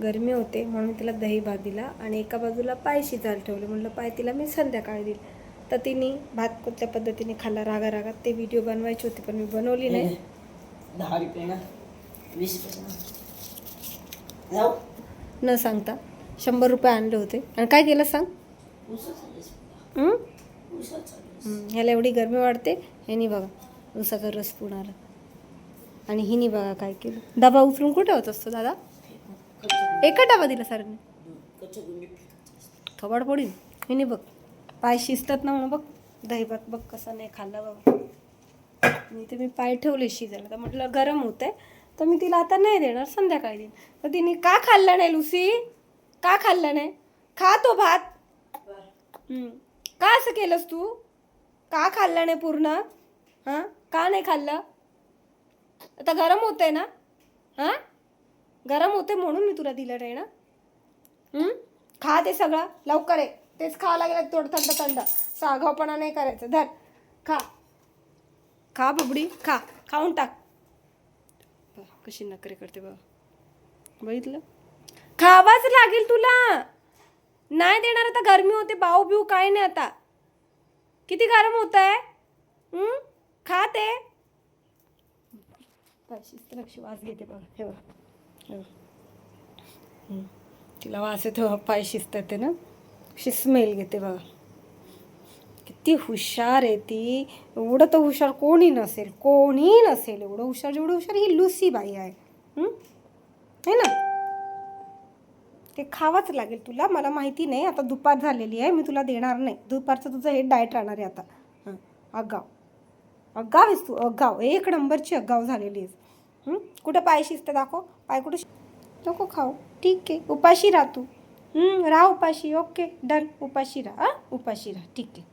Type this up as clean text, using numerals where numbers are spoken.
गरमी होते म्हणून तिला दही भात दिला आणि एका बाजूला पाय शिजायला ठेवले. म्हटलं पाय तिला मी संध्याकाळी देईल. तर तिने भात कोणत्या पद्धतीने खाल्ला रागारागात, ते व्हिडिओ बनवायची होती पण मी बनवली नाही. 10 रुपये ना 20 रुपये जाऊ न सांगता 100 रुपये आणले होते. आणि काय केलं सांग? ह्याला एवढी गरमी वाढते. ह्यानी बघा ऊसाचा रस पिऊन आला. आणि हिनी बघा काय केलं, डबा उचलून कुठे होत असतो दादा? एका डबा दिला सरांनी, थोबाड पडील. हिनी बघ पाय शिजतात ना म्हणून बघ दही भात बघ कसा नाही खाल्ला बाबा. मी तर मी पाय ठेवले शिजायला, तर म्हटलं गरम होत आहे तर मी तिला आता नाही देणार, संध्याकाळी देईन. तर तिने का खाल्ला नाही लुसी? का खाल्ला नाही? खा तो भात. का असं केलंस तू? का खाल्ला नाही पूर्ण? हां का नाही खाल्लं? आता गरम होत आहे ना? हां गरम होते म्हणून मी तुला दिलं नाही ना. खा ते सगळं लवकर आहे, तेच खावं लागेल थोडं थंड थंड. सागावपणा नाही करायचं. धर खा खा बुबडी, खा, खाऊन टाक. कशी नखरे करते बघ, बघितलं? खावाच लागेल तुला, नाही देणार. आता गरमी होते, बाऊ बिऊ काय नाही. आता किती गरम होत आहे. खा ते. लक्ष वास घेते बघा, हे बघ तिला वास येतो, पाय शिजतात ते ना, अशी स्मेल घेते बघा. किती हुशार आहे ती. एवढं तर हुशार कोणी नसेल, कोणी नसेल एवढं हुशार जेवढं हुशार ही लुसी बाई आहे. है ना? ते खावाच लागेल तुला. मला माहिती नाही, आता दुपार झालेली आहे, मी तुला देणार नाही. दुपारचं तुझं हे डाएट राहणार आहे आता. अगाव अगाव आहेस तू, अगाव, 1 नंबरची अगाव झालेली आहेस. कुठं पाय शिजते दाखव, पाय कुठे नको खाऊ. ठीक आहे, उपाशी राहा तू. राहा उपाशी. ओके डन, उपाशी राहा. उपाशी राहा, ठीक आहे.